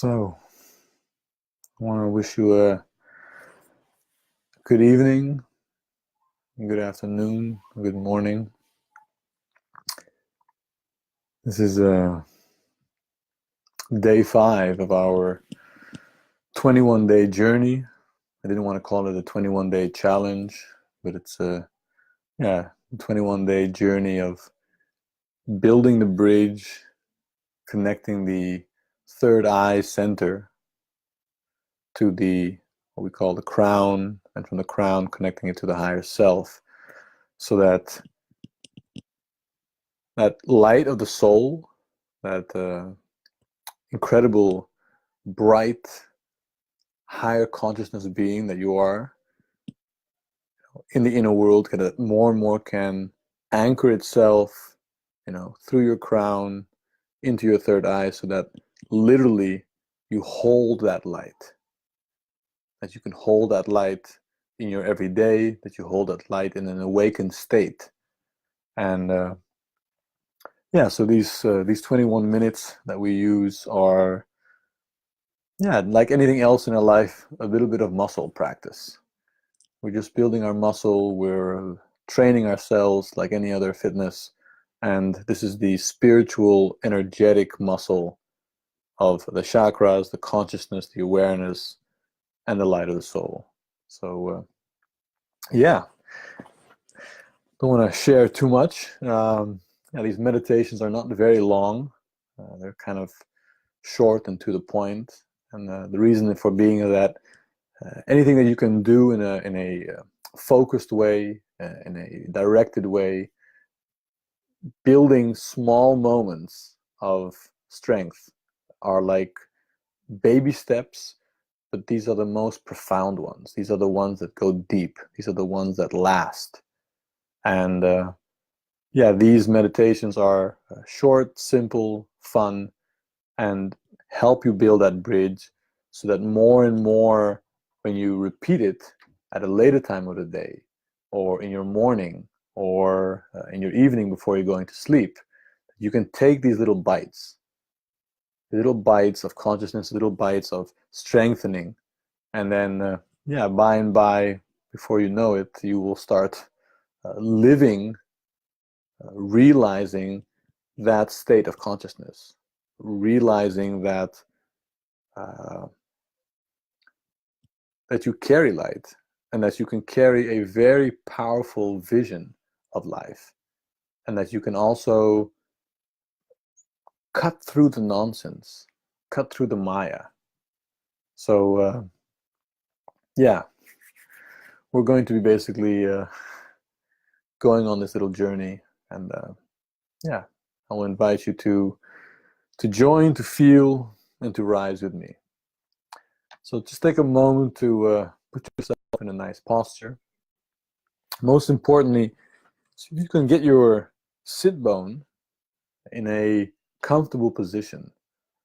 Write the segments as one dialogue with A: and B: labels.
A: So, I want to wish you a good evening, good afternoon, good morning. This is day 5 of our 21-day journey. I didn't want to call it a 21-day challenge, but it's a 21-day journey of building the bridge, connecting the third eye center to what we call the crown, and from the crown connecting it to the higher self, so that light of the soul, that incredible, bright, higher consciousness being that you are in the inner world, more and more can anchor itself, through your crown into your third eye, so that literally you hold that light. That you can hold that light in your everyday, that you hold that light in an awakened state. And so these 21 minutes that we use are, like anything else in our life, a little bit of muscle practice. We're just building our muscle, we're training ourselves like any other fitness, and this is the spiritual, energetic muscle of the chakras, the consciousness, the awareness, and the light of the soul. So, don't want to share too much. These meditations are not very long. They're kind of short and to the point. And the reason for being is that anything that you can do in a focused way, in a directed way, building small moments of strength are like baby steps, but these are the most profound ones. These are the ones that go deep. These are the ones that last. And these meditations are short, simple, fun, and help you build that bridge, so that more and more, when you repeat it at a later time of the day, or in your morning, or in your evening before you're going to sleep, you can take these little bites of consciousness, little bites of strengthening, and then by and by, before you know it, you will start living, realizing that state of consciousness, realizing that that you carry light, and that you can carry a very powerful vision of life, and that you can also cut through the nonsense, cut through the Maya. So we're going to be basically going on this little journey, and I will invite you to join, to feel, and to rise with me. So just take a moment to put yourself in a nice posture. Most importantly, so you can get your sit bone in a comfortable position,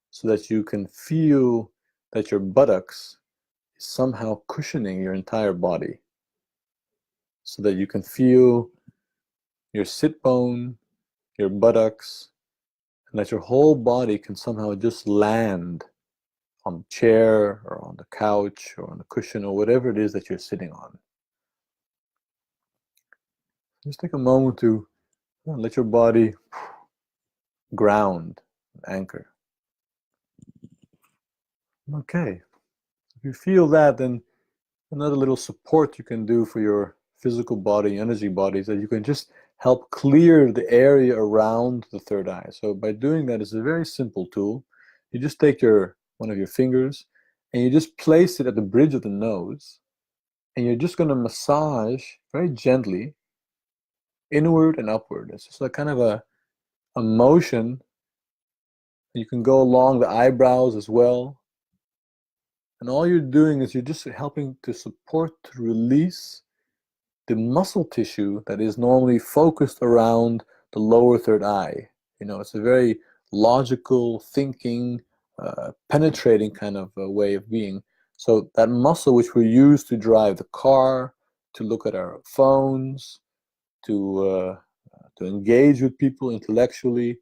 A: so that you can feel that your buttocks is somehow cushioning your entire body, so that you can feel your sit bone, your buttocks, and that your whole body can somehow just land on the chair or on the couch or on the cushion or whatever it is that you're sitting on. Just take a moment to let your body ground, anchor. Okay, if you feel that, then another little support you can do for your physical body, energy body, is that you can just help clear the area around the third eye. So by doing that, it's a very simple tool. You just take one of your fingers and you just place it at the bridge of the nose, and you're just going to massage very gently inward and upward. It's just like kind of a motion. You can go along the eyebrows as well. And all you're doing is you're just helping to support, to release the muscle tissue that is normally focused around the lower third eye. It's a very logical, thinking, penetrating kind of a way of being. So that muscle which we use to drive the car, to look at our phones, to engage with people intellectually,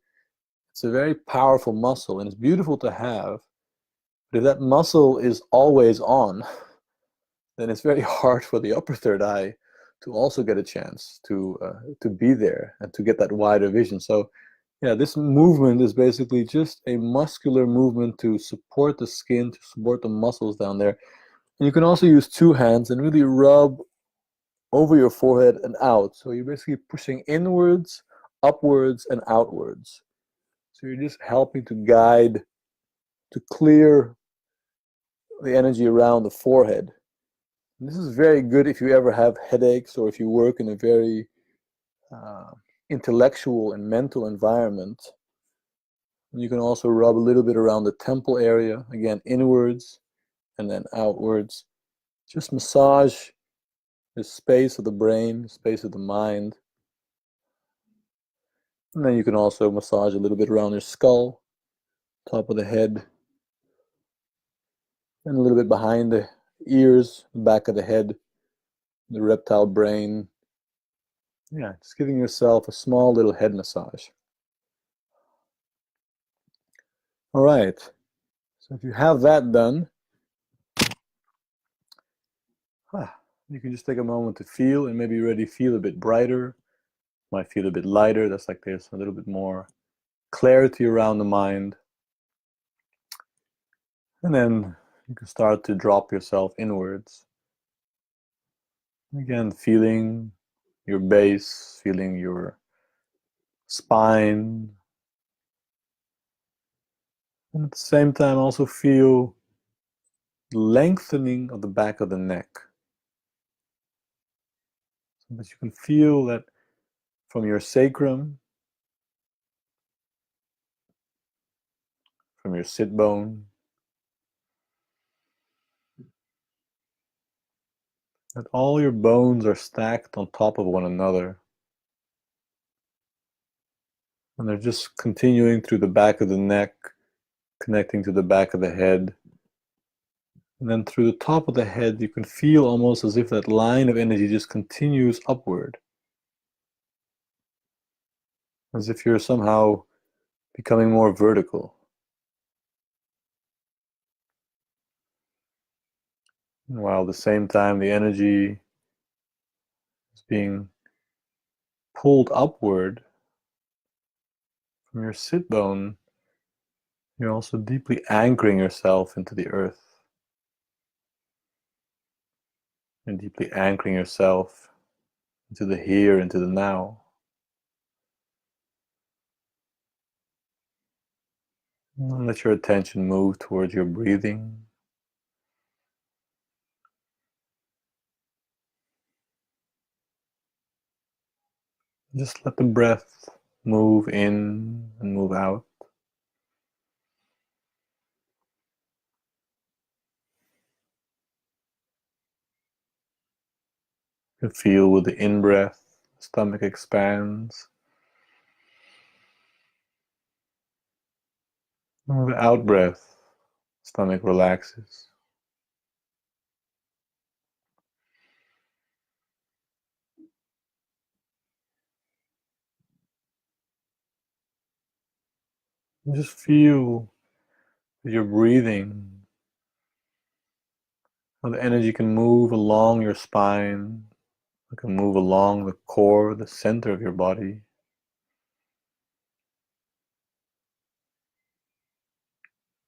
A: it's a very powerful muscle, and it's beautiful to have. But if that muscle is always on, then it's very hard for the upper third eye to also get a chance to be there and to get that wider vision. So yeah, this movement is basically just a muscular movement to support the skin, to support the muscles down there. And you can also use two hands and really rub over your forehead and out. So you're basically pushing inwards, upwards, and outwards. So you're just helping to guide, to clear the energy around the forehead. And this is very good if you ever have headaches or if you work in a very intellectual and mental environment. And you can also rub a little bit around the temple area, again, inwards and then outwards. Just massage the space of the brain, space of the mind. And then you can also massage a little bit around your skull, top of the head, and a little bit behind the ears, back of the head, the reptile brain. Yeah, just giving yourself a small little head massage. All right, so if you have that done, you can just take a moment to feel and maybe already feel a bit brighter, might feel a bit lighter. That's like there's a little bit more clarity around the mind. And then you can start to drop yourself inwards. Again, feeling your base, feeling your spine. And at the same time, also feel the lengthening of the back of the neck. So that you can feel that from your sacrum, from your sit bone, that all your bones are stacked on top of one another. And they're just continuing through the back of the neck, connecting to the back of the head. And then through the top of the head, you can feel almost as if that line of energy just continues upward. As if you're somehow becoming more vertical. While at the same time the energy is being pulled upward from your sit bone, you're also deeply anchoring yourself into the earth. And deeply anchoring yourself into the here, into the now. And let your attention move towards your breathing. Just let the breath move in and move out. You can feel with the in-breath, the stomach expands. And with the out-breath, stomach relaxes. And just feel with your breathing how the energy can move along your spine. It can move along the core, the center of your body.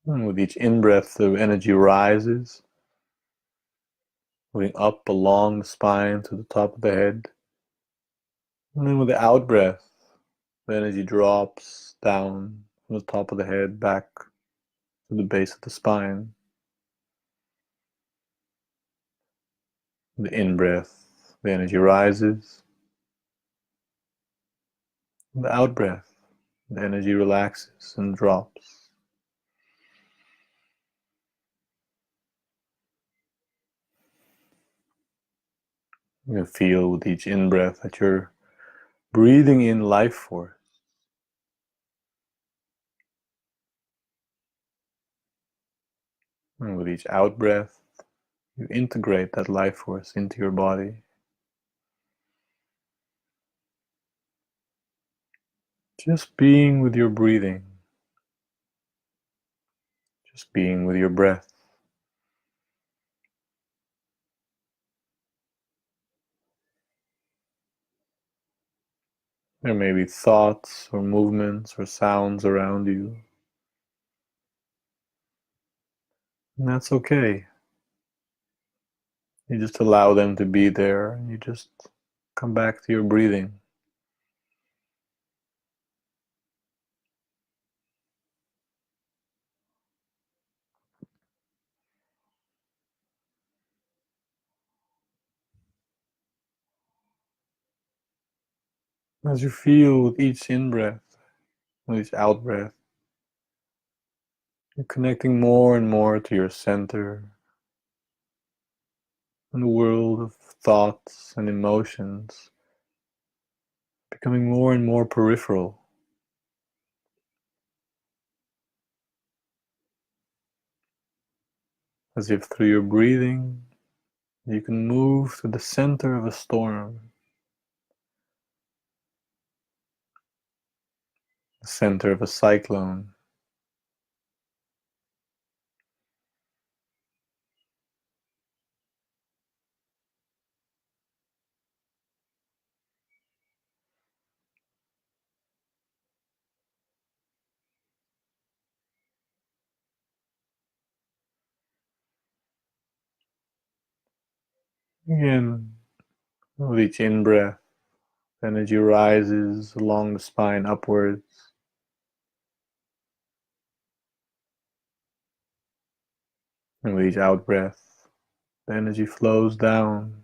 A: And with each in-breath, the energy rises, moving up along the spine to the top of the head. And then with the out-breath, the energy drops down from the top of the head back to the base of the spine. With the in-breath, the energy rises. With the out-breath, the energy relaxes and drops. You can feel with each in-breath that you're breathing in life force. And with each out-breath, you integrate that life force into your body. Just being with your breathing. just being with your breath. There may be thoughts or movements or sounds around you, and that's okay. You just allow them to be there, and you just come back to your breathing. As you feel with each in-breath, with each out-breath, you're connecting more and more to your center and the world of thoughts and emotions, becoming more and more peripheral. As if through your breathing, you can move to the center of a storm, the center of a cyclone. Again, with each in-breath, energy rises along the spine upwards. And with each out-breath, the energy flows down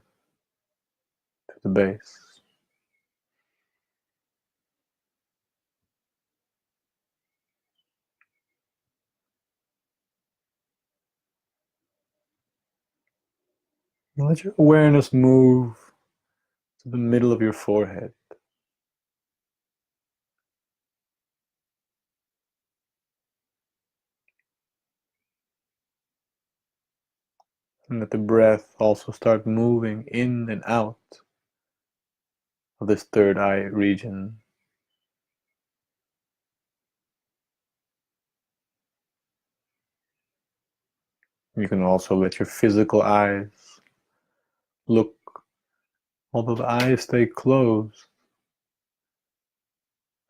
A: to the base. And let your awareness move to the middle of your forehead. And let the breath also start moving in and out of this third eye region. You can also let your physical eyes look, although the eyes stay closed,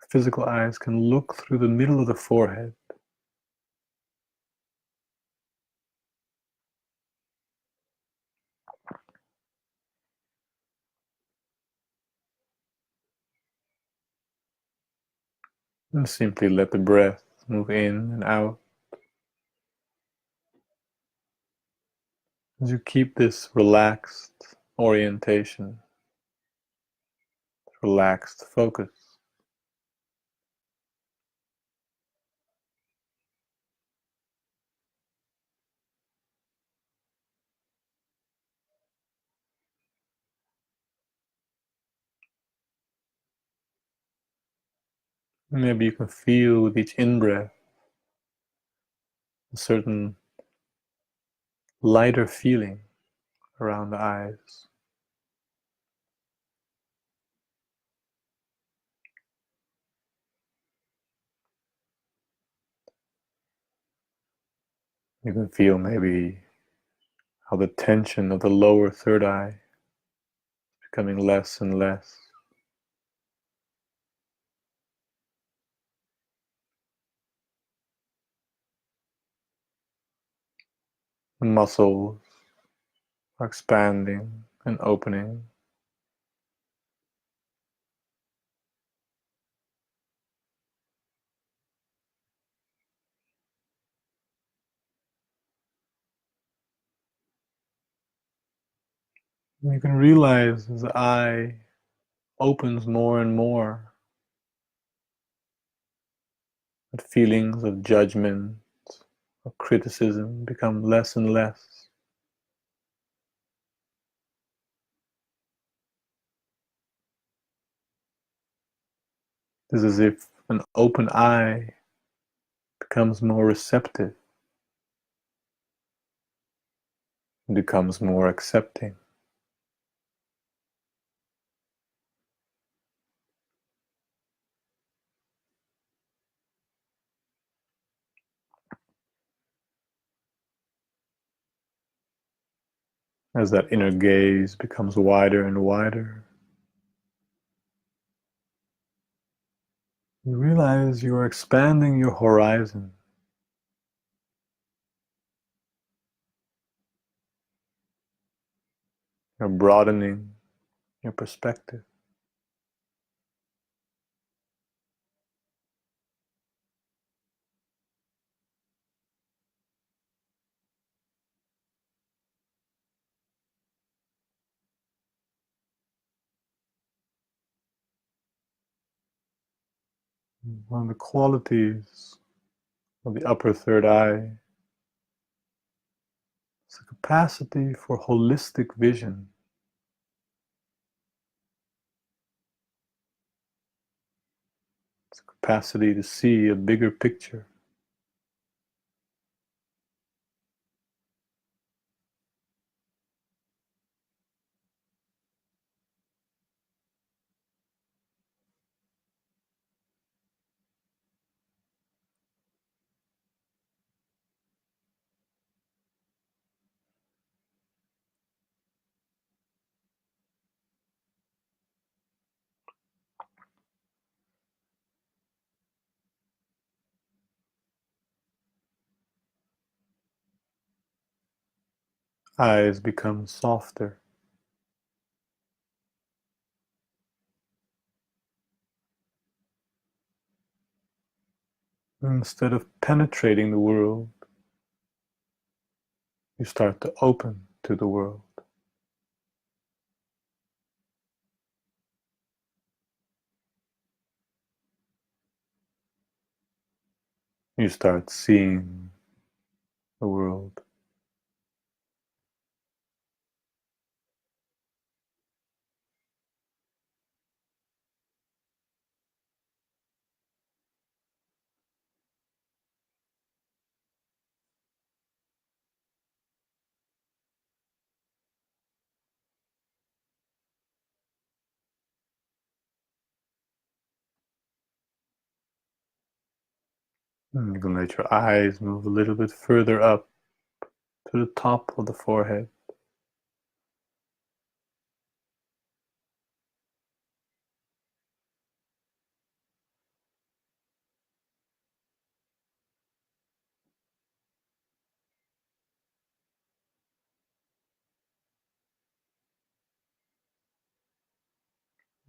A: physical eyes can look through the middle of the forehead. And simply let the breath move in and out. As you keep this relaxed orientation, relaxed focus. Maybe you can feel with each in-breath a certain lighter feeling around the eyes. You can feel maybe how the tension of the lower third eye is becoming less and less. The muscles are expanding and opening. And you can realize as the eye opens more and more, that feelings of judgment, of criticism become less and less. It's as if an open eye becomes more receptive, becomes more accepting. As that inner gaze becomes wider and wider, you realize you are expanding your horizon. You're broadening your perspective. One of the qualities of the upper third eye is the capacity for holistic vision. It's the capacity to see a bigger picture. Eyes become softer. Instead of penetrating the world, you start to open to the world. You start seeing the world. And you can let your eyes move a little bit further up to the top of the forehead.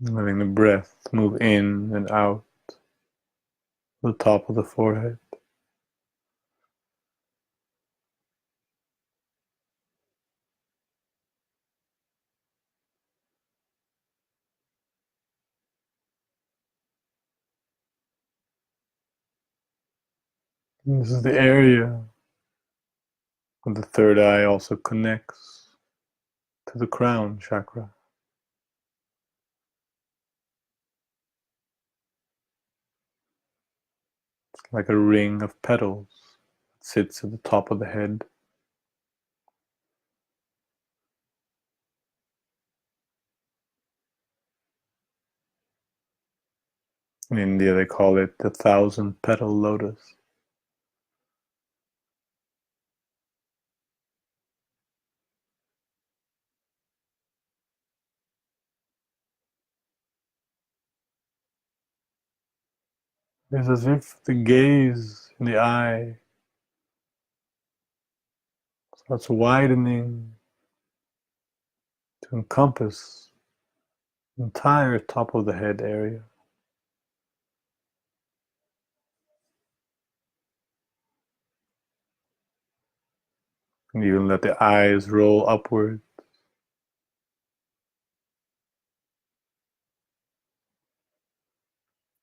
A: Letting the breath move in and out the top of the forehead. And this is the area where the third eye also connects to the crown chakra. It's like a ring of petals that sits at the top of the head. In India, they call it the 1,000-petal lotus. It's as if the gaze in the eye starts widening to encompass the entire top of the head area. And even let the eyes roll upward,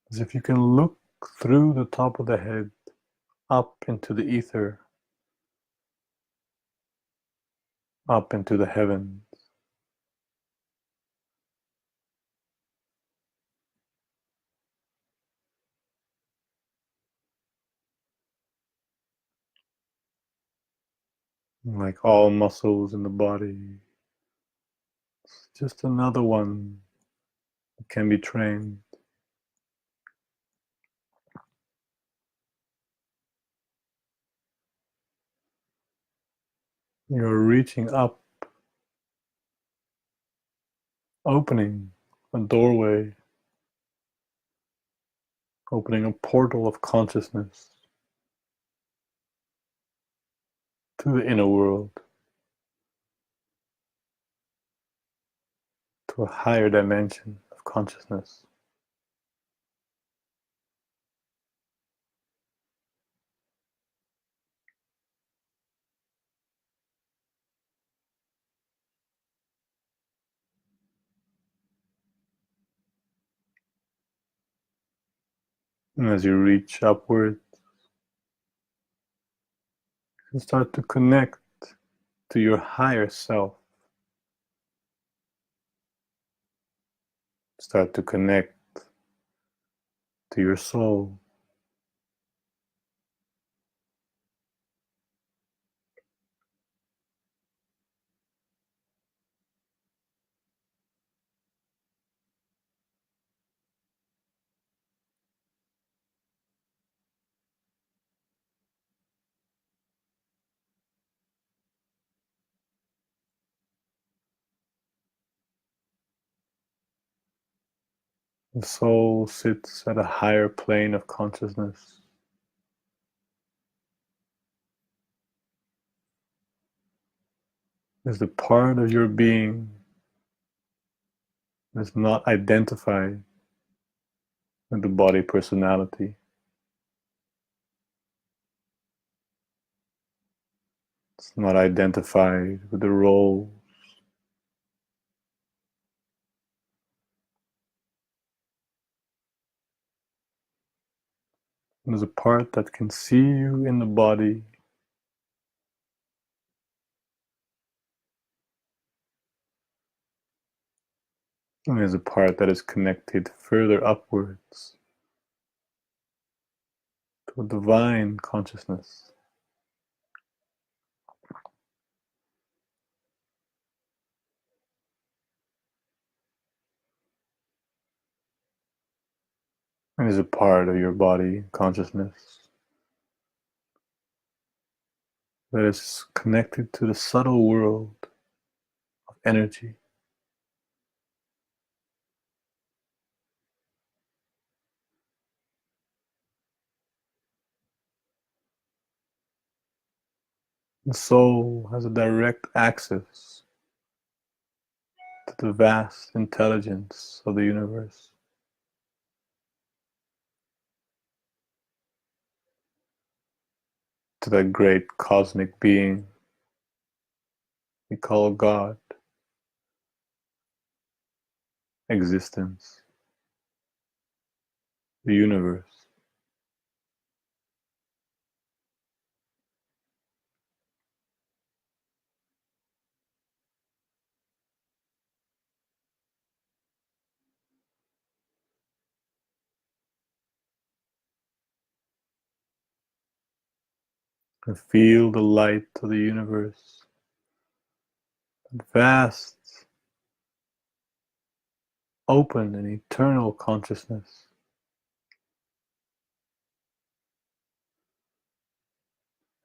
A: as if you can look through the top of the head up into the ether, up into the heavens. Like all muscles in the body, it's just another one that can be trained. You're reaching up opening a doorway, opening a portal of consciousness to the inner world, to a higher dimension of consciousness. And as you reach upward, you start to connect to your higher self. Start to connect to your soul. The soul sits at a higher plane of consciousness. Is the part of your being that is not identified with the body personality. It's not identified with the role. There's a part that can see you in the body. And there's a part that is connected further upwards to a divine consciousness. And there's a part of your body consciousness that is connected to the subtle world of energy. The soul has a direct access to the vast intelligence of the universe, to that great cosmic being we call God, existence, the universe. And feel the light of the universe, vast, open, and eternal consciousness.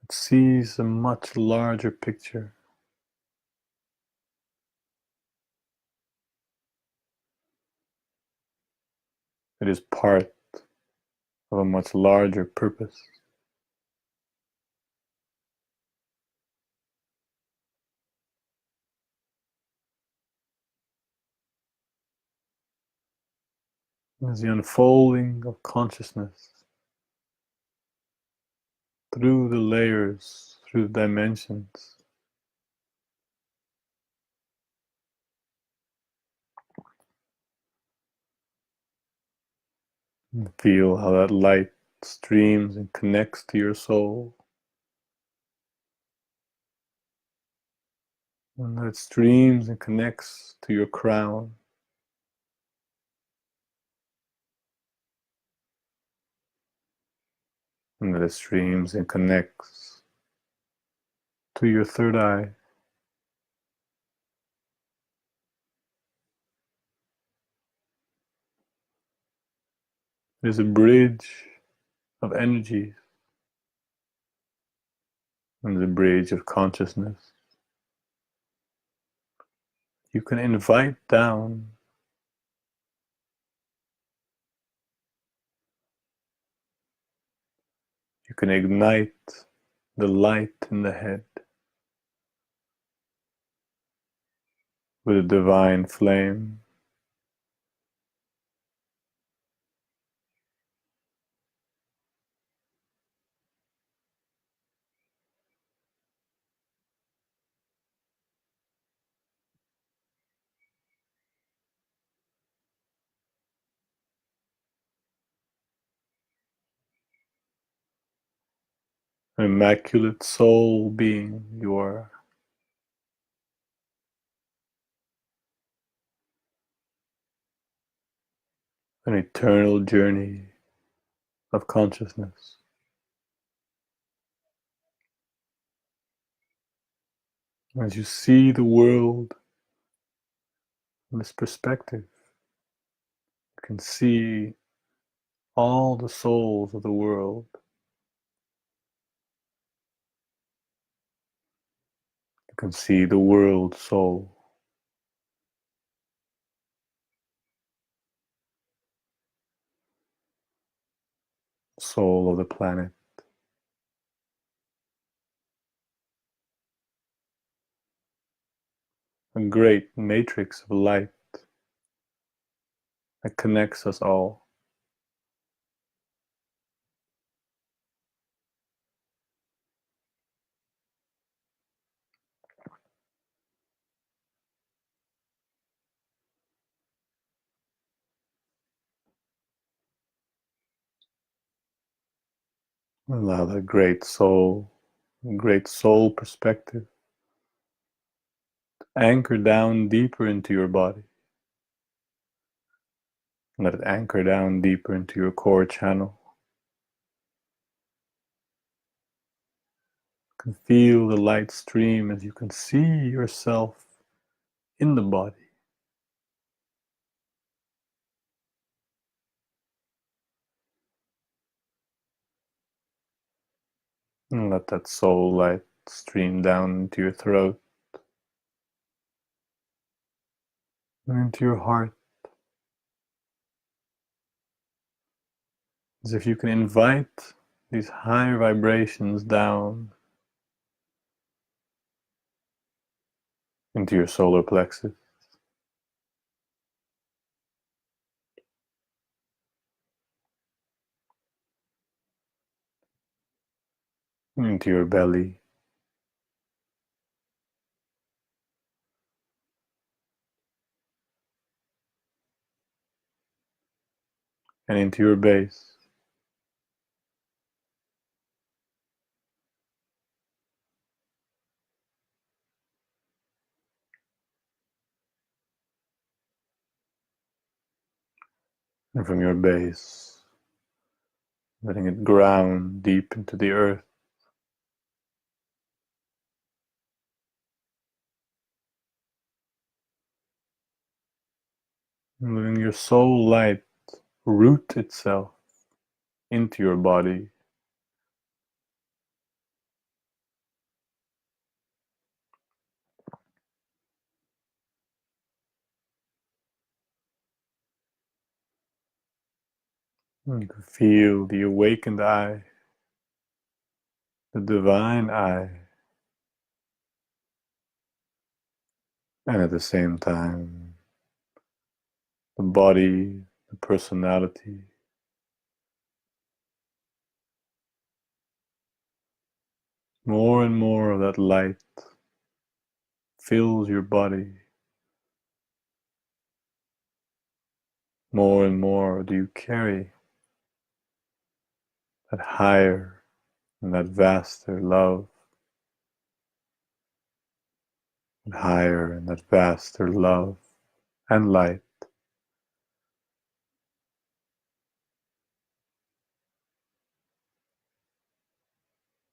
A: It sees a much larger picture. It is part of a much larger purpose. It is the unfolding of consciousness through the layers, through the dimensions. And feel how that light streams and connects to your soul. And that it streams and connects to your crown. And that it streams and connects to your third eye. It is a bridge of energies and the bridge of consciousness. you can invite down you can ignite the light in the head with a divine flame. An immaculate soul being you are. An eternal journey of consciousness. As you see the world from this perspective, you can see all the souls of the world. You can see the world soul. Soul of the planet. A great matrix of light that connects us all. Allow that great soul perspective to anchor down deeper into your body. Let it anchor down deeper into your core channel. You can feel the light stream as you can see yourself in the body. And let that soul light stream down into your throat and into your heart. As if you can invite these high vibrations down into your solar plexus, into your belly, and into your base. And from your base, letting it ground deep into the earth. And letting your soul light root itself into your body. And you can feel the awakened eye, the divine eye, and at the same time, the body, the personality. More and more of that light fills your body. More and more do you carry that higher and that vaster love, and higher and that vaster love and light.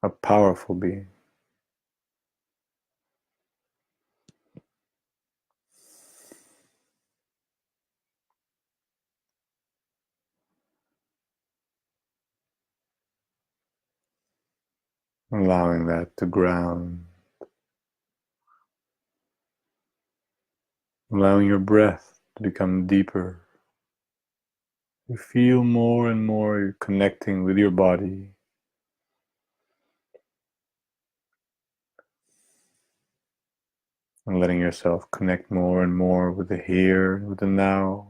A: A powerful being. Allowing that to ground allowing your breath to become deeper. You feel more and more you're connecting with your body. And letting yourself connect more and more with the here, with the now.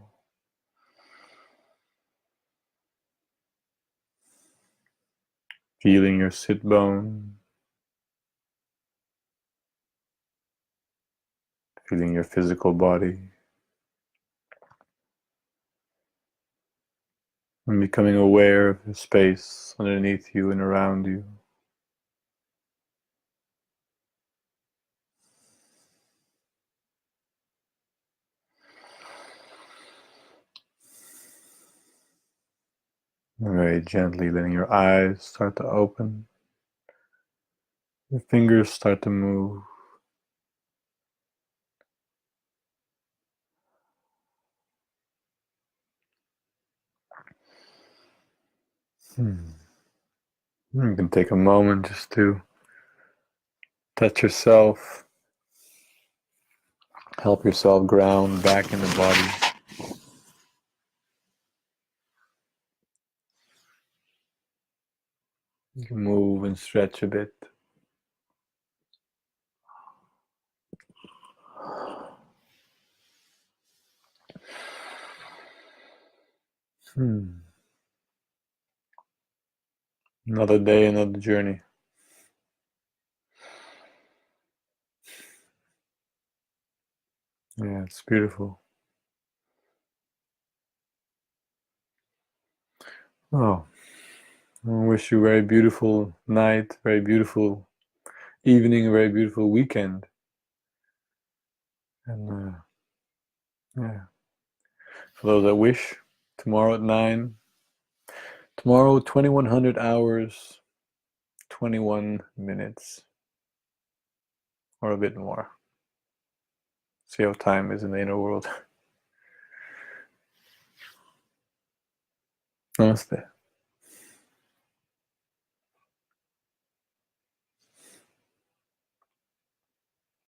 A: Feeling your sit bone. Feeling your physical body. And becoming aware of the space underneath you and around you. And very gently letting your eyes start to open. Your fingers start to move. You can take a moment just to touch yourself. Help yourself ground back in the body. You can move and stretch a bit. Another day, another journey. Yeah, it's beautiful. Oh, I wish you a very beautiful night, very beautiful evening, a very beautiful weekend. And yeah, for those that wish, tomorrow at 9, tomorrow 2100 hours, 21 minutes, or a bit more. See how time is in the inner world. Namaste.